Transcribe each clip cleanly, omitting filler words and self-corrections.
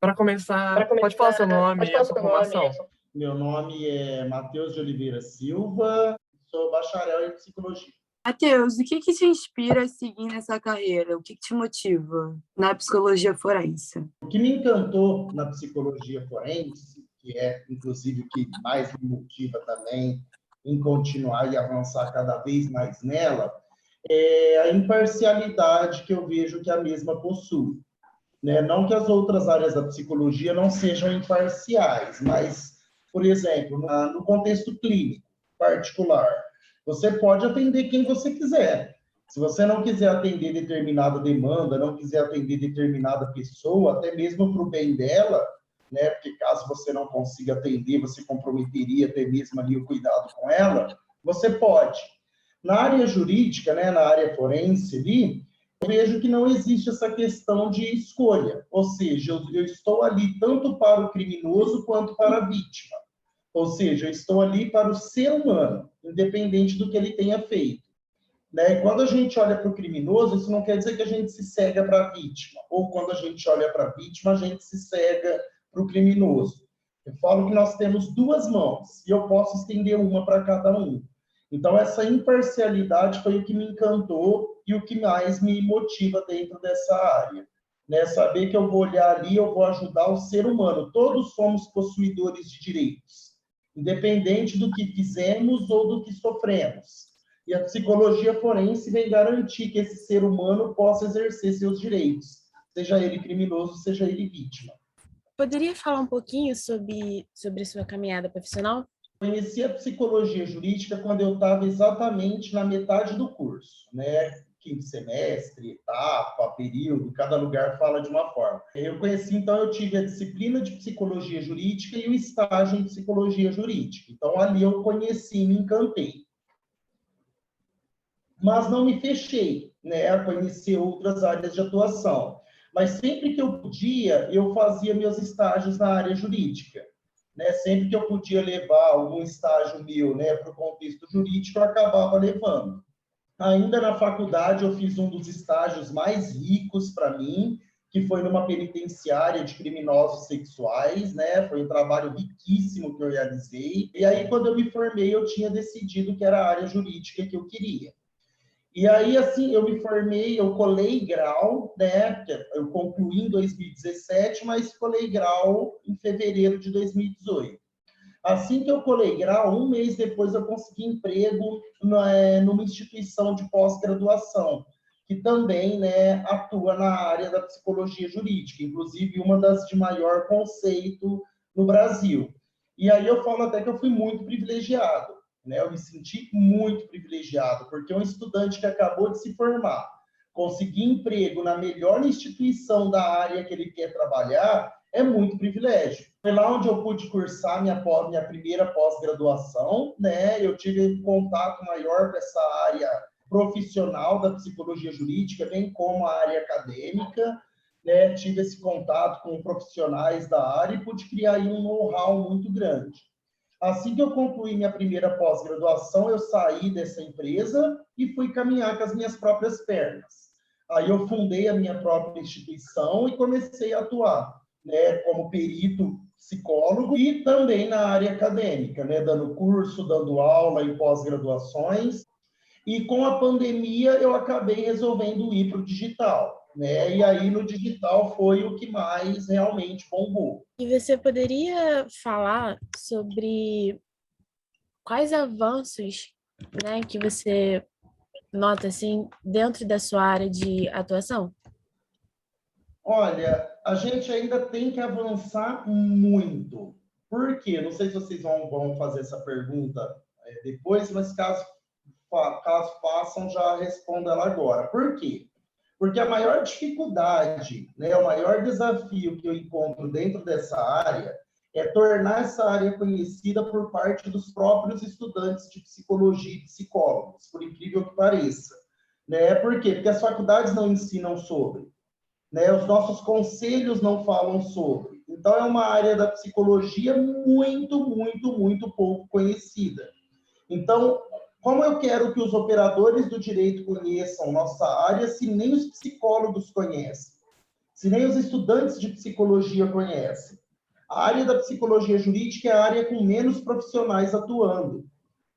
Para começar, pode falar seu nome e a sua formação? Meu nome é Matheus de Oliveira Silva, sou bacharel em psicologia. Matheus, o que te inspira a seguir nessa carreira? O que te motiva na psicologia forense? O que me encantou na psicologia forense, que é inclusive o que mais me motiva também em continuar e avançar cada vez mais nela, é a imparcialidade que eu vejo que a mesma possui. Né? Não que as outras áreas da psicologia não sejam imparciais, mas, por exemplo, no contexto clínico particular, você pode atender quem você quiser. Se você não quiser atender determinada demanda, não quiser atender determinada pessoa, até mesmo para o bem dela, né? Porque caso você não consiga atender, você comprometeria até mesmo ali o cuidado com ela, você pode. Na área jurídica, né, na área forense ali, eu vejo que não existe essa questão de escolha, ou seja, eu estou ali tanto para o criminoso quanto para a vítima, ou seja, eu estou ali para o ser humano, independente do que ele tenha feito. Né? E quando a gente olha para o criminoso, isso não quer dizer que a gente se cega para a vítima, ou quando a gente olha para a vítima, a gente se cega para o criminoso. Eu falo que nós temos duas mãos, e eu posso estender uma para cada um. Então, essa imparcialidade foi o que me encantou e o que mais me motiva dentro dessa área. Né? Saber que eu vou olhar ali, eu vou ajudar o ser humano. Todos somos possuidores de direitos, independente do que fizemos ou do que sofremos. E a psicologia forense vem garantir que esse ser humano possa exercer seus direitos, seja ele criminoso, seja ele vítima. Poderia falar um pouquinho sobre sua caminhada profissional? Conheci a psicologia jurídica quando eu estava exatamente na metade do curso, né? Quinto semestre, etapa, período, cada lugar fala de uma forma. Eu conheci, então, eu tive a disciplina de psicologia jurídica e o estágio em psicologia jurídica. Então, ali eu conheci, me encantei. Mas não me fechei, né, a conhecer outras áreas de atuação. Mas sempre que eu podia, eu fazia meus estágios na área jurídica. Né? Sempre que eu podia levar algum estágio meu, né, para o contexto jurídico, eu acabava levando. Ainda na faculdade, eu fiz um dos estágios mais ricos para mim, que foi numa penitenciária de criminosos sexuais, né? Foi um trabalho riquíssimo que eu realizei. E aí, quando eu me formei, eu tinha decidido que era a área jurídica que eu queria. E aí, assim, eu me formei, eu colei grau, né? Eu concluí em 2017, mas colei grau em fevereiro de 2018. Assim que eu colei grau, um mês depois eu consegui emprego numa instituição de pós-graduação, que também, né, atua na área da psicologia jurídica, inclusive uma das de maior conceito no Brasil. E aí eu falo até que eu fui muito privilegiado. Né? Eu me senti muito privilegiado, porque um estudante que acabou de se formar, conseguir emprego na melhor instituição da área que ele quer trabalhar, é muito privilégio. Foi lá onde eu pude cursar minha primeira pós-graduação, né? Eu tive contato maior com essa área profissional da psicologia jurídica, bem como a área acadêmica, né? Tive esse contato com profissionais da área e pude criar aí um know-how muito grande. Assim que eu concluí minha primeira pós-graduação, eu saí dessa empresa e fui caminhar com as minhas próprias pernas. Aí eu fundei a minha própria instituição e comecei a atuar, né, como perito psicólogo e também na área acadêmica, né, dando curso, dando aula em pós-graduações. E com a pandemia eu acabei resolvendo ir para o digital. Né? E aí no digital foi o que mais realmente bombou. E você poderia falar sobre quais avanços, né, que você nota assim dentro da sua área de atuação? Olha, a gente ainda tem que avançar muito. Por quê? Não sei se vocês vão fazer essa pergunta depois, mas caso façam, já responda ela agora. Por quê? Porque a maior dificuldade, né, o maior desafio que eu encontro dentro dessa área é tornar essa área conhecida por parte dos próprios estudantes de psicologia e psicólogos, por incrível que pareça. Né? Por quê? Porque as faculdades não ensinam sobre, né? Os nossos conselhos não falam sobre. Então, é uma área da psicologia muito, muito, muito pouco conhecida. Então, como eu quero que os operadores do direito conheçam nossa área, se nem os psicólogos conhecem? se nem os estudantes de psicologia conhecem. A área da psicologia jurídica é a área com menos profissionais atuando.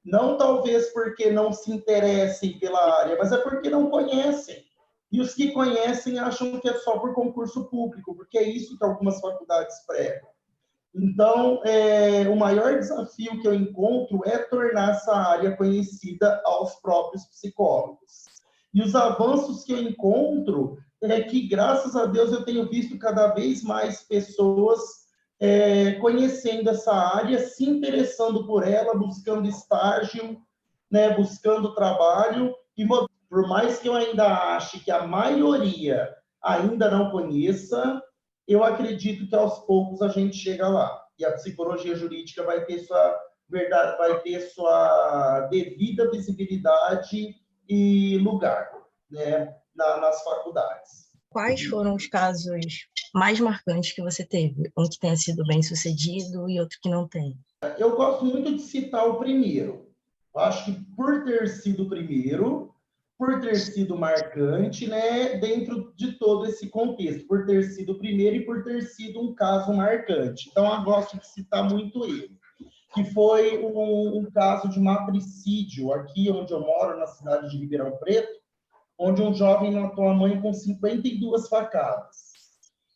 Não talvez porque não se interessem pela área, mas é porque não conhecem. E os que conhecem acham que é só por concurso público, porque é isso que algumas faculdades pregam. Então, o maior desafio que eu encontro é tornar essa área conhecida aos próprios psicólogos. E os avanços que eu encontro é que, graças a Deus, eu tenho visto cada vez mais pessoas conhecendo essa área, se interessando por ela, buscando estágio, né, buscando trabalho. E por mais que eu ainda ache que a maioria ainda não conheça, eu acredito que aos poucos a gente chega lá. E a psicologia jurídica vai ter sua devida visibilidade e lugar, né, nas faculdades. Quais foram os casos mais marcantes que você teve? Um que tenha sido bem sucedido e outro que não tem? Eu gosto muito de citar o primeiro. Eu acho que por ter sido o primeiro, por ter sido marcante, né, dentro de todo esse contexto, por ter sido o primeiro e por ter sido um caso marcante. Então, eu gosto de citar muito ele, que foi um caso de matricídio aqui onde eu moro, na cidade de Ribeirão Preto, onde um jovem matou a mãe com 52 facadas.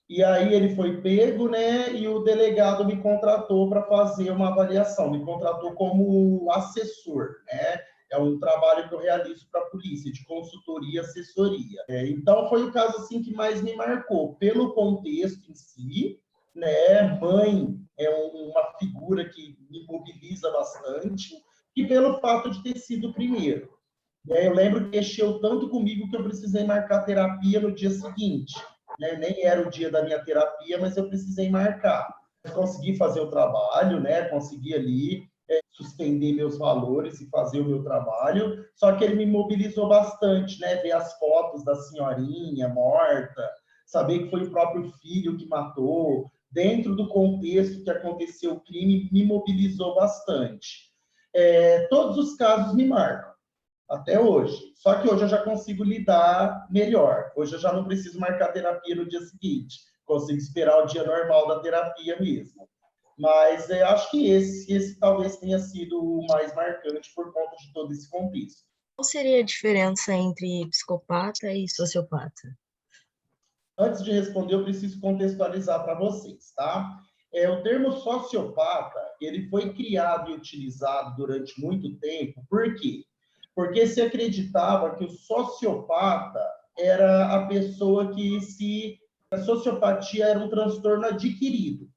E aí ele foi pego, né, e o delegado me contratou para fazer uma avaliação, me contratou como assessor, né? É um trabalho que eu realizo para a polícia, de consultoria e assessoria. Então, foi o caso assim, que mais me marcou, pelo contexto em si, né? Mãe é uma figura que me mobiliza bastante, e pelo fato de ter sido o primeiro. Eu lembro que mexeu tanto comigo que eu precisei marcar terapia no dia seguinte. Né? Nem era o dia da minha terapia, mas eu precisei marcar. Consegui fazer o trabalho, né? Consegui ali suspender meus valores e fazer o meu trabalho, só que ele me mobilizou bastante, né? Ver as fotos da senhorinha morta, saber que foi o próprio filho que matou, dentro do contexto que aconteceu o crime, me mobilizou bastante. Todos os casos me marcam, até hoje. Só que hoje eu já consigo lidar melhor. Hoje eu já não preciso marcar terapia no dia seguinte. Consigo esperar o dia normal da terapia mesmo. Mas eu acho que esse talvez tenha sido o mais marcante por conta de todo esse contexto. Qual seria a diferença entre psicopata e sociopata? Antes de responder, eu preciso contextualizar para vocês, tá? O termo sociopata, ele foi criado e utilizado durante muito tempo. Por quê? Porque se acreditava que o sociopata era a pessoa a sociopatia era um transtorno adquirido.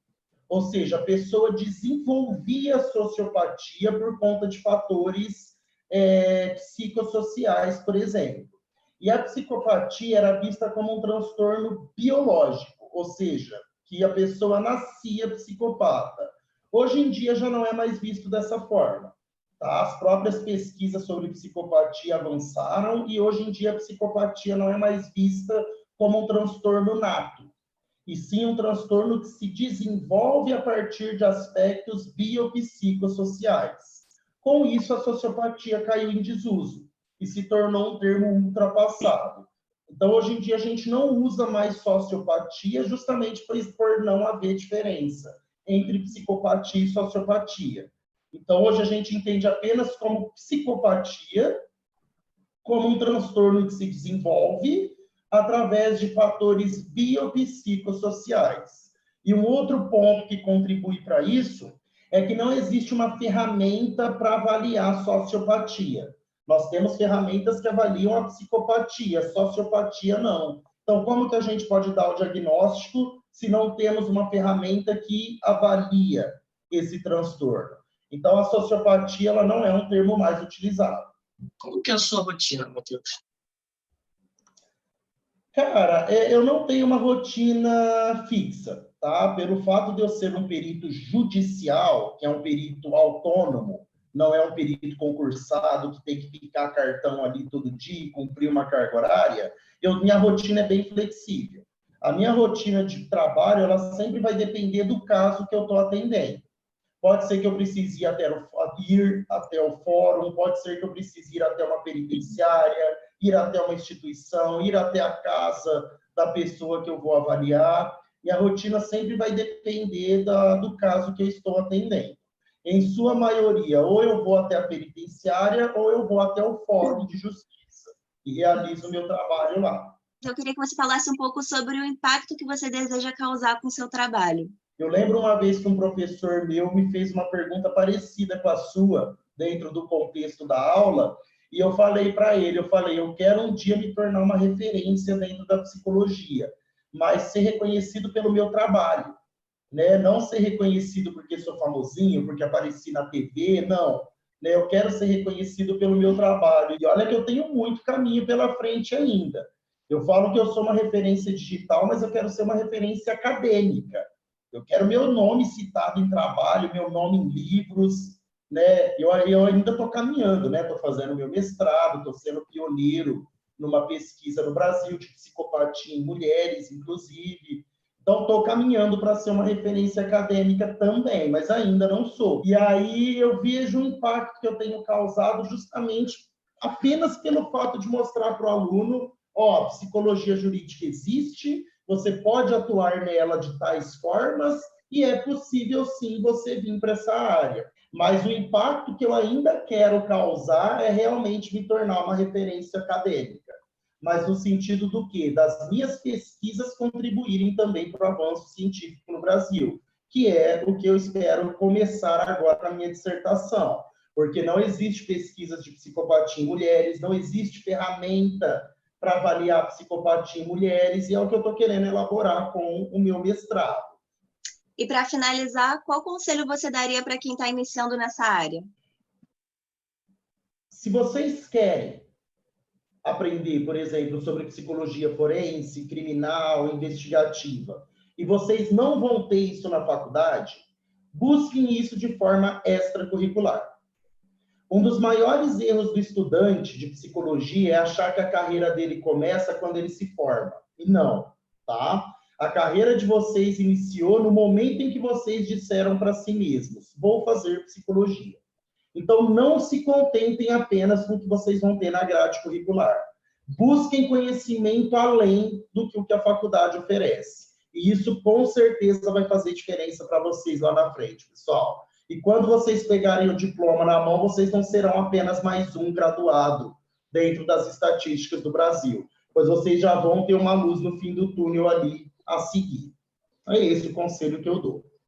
Ou seja, a pessoa desenvolvia a sociopatia por conta de fatores psicossociais, por exemplo. E a psicopatia era vista como um transtorno biológico, ou seja, que a pessoa nascia psicopata. Hoje em dia já não é mais visto dessa forma. Tá? As próprias pesquisas sobre psicopatia avançaram e hoje em dia a psicopatia não é mais vista como um transtorno nato, e sim um transtorno que se desenvolve a partir de aspectos biopsicossociais. Com isso, a sociopatia caiu em desuso e se tornou um termo ultrapassado. Então, hoje em dia, a gente não usa mais sociopatia justamente por não haver diferença entre psicopatia e sociopatia. Então, hoje a gente entende apenas como psicopatia, como um transtorno que se desenvolve através de fatores biopsicossociais. E um outro ponto que contribui para isso é que não existe uma ferramenta para avaliar a sociopatia. Nós temos ferramentas que avaliam a psicopatia, a sociopatia não. Então, como que a gente pode dar o diagnóstico se não temos uma ferramenta que avalia esse transtorno? Então, a sociopatia ela não é um termo mais utilizado. Como que é a sua rotina, Matheus? Cara, eu não tenho uma rotina fixa, tá? Pelo fato de eu ser um perito judicial, que é um perito autônomo, não é um perito concursado que tem que picar cartão ali todo dia e cumprir uma carga horária, minha rotina é bem flexível. A minha rotina de trabalho, ela sempre vai depender do caso que eu estou atendendo. Pode ser que eu precise ir até o fórum, pode ser que eu precise ir até uma penitenciária, ir até uma instituição, ir até a casa da pessoa que eu vou avaliar, e a rotina sempre vai depender do caso que eu estou atendendo. Em sua maioria, ou eu vou até a penitenciária, ou eu vou até o Fórum de Justiça, e realizo o meu trabalho lá. Eu queria que você falasse um pouco sobre o impacto que você deseja causar com o seu trabalho. Eu lembro uma vez que um professor meu me fez uma pergunta parecida com a sua, dentro do contexto da aula, e eu falei para ele, eu quero um dia me tornar uma referência dentro da psicologia, mas ser reconhecido pelo meu trabalho, né? Não ser reconhecido porque sou famosinho, porque apareci na TV, não. Né? Eu quero ser reconhecido pelo meu trabalho. E olha que eu tenho muito caminho pela frente ainda. Eu falo que eu sou uma referência digital, mas eu quero ser uma referência acadêmica. Eu quero meu nome citado em trabalho, meu nome em livros, né? Eu ainda estou caminhando, né? Estou fazendo meu mestrado, estou sendo pioneiro numa pesquisa no Brasil de psicopatia em mulheres, inclusive. Então, estou caminhando para ser uma referência acadêmica também, mas ainda não sou. E aí eu vejo o impacto que eu tenho causado justamente apenas pelo fato de mostrar para o aluno, ó, psicologia jurídica existe, você pode atuar nela de tais formas e é possível, sim, você vir para essa área. Mas o impacto que eu ainda quero causar é realmente me tornar uma referência acadêmica. Mas no sentido do quê? Das minhas pesquisas contribuírem também para o avanço científico no Brasil, que é o que eu espero começar agora na minha dissertação. Porque não existe pesquisas de psicopatia em mulheres, não existe ferramenta para avaliar a psicopatia em mulheres, e é o que eu estou querendo elaborar com o meu mestrado. E para finalizar, qual conselho você daria para quem está iniciando nessa área? Se vocês querem aprender, por exemplo, sobre psicologia forense, criminal, investigativa, e vocês não vão ter isso na faculdade, busquem isso de forma extracurricular. Um dos maiores erros do estudante de psicologia é achar que a carreira dele começa quando ele se forma. E não, tá? A carreira de vocês iniciou no momento em que vocês disseram para si mesmos, vou fazer psicologia. Então, não se contentem apenas com o que vocês vão ter na grade curricular. Busquem conhecimento além do que o que a faculdade oferece. E isso, com certeza, vai fazer diferença para vocês lá na frente, pessoal. E quando vocês pegarem o diploma na mão, vocês não serão apenas mais um graduado dentro das estatísticas do Brasil, pois vocês já vão ter uma luz no fim do túnel ali a seguir. É esse o conselho que eu dou.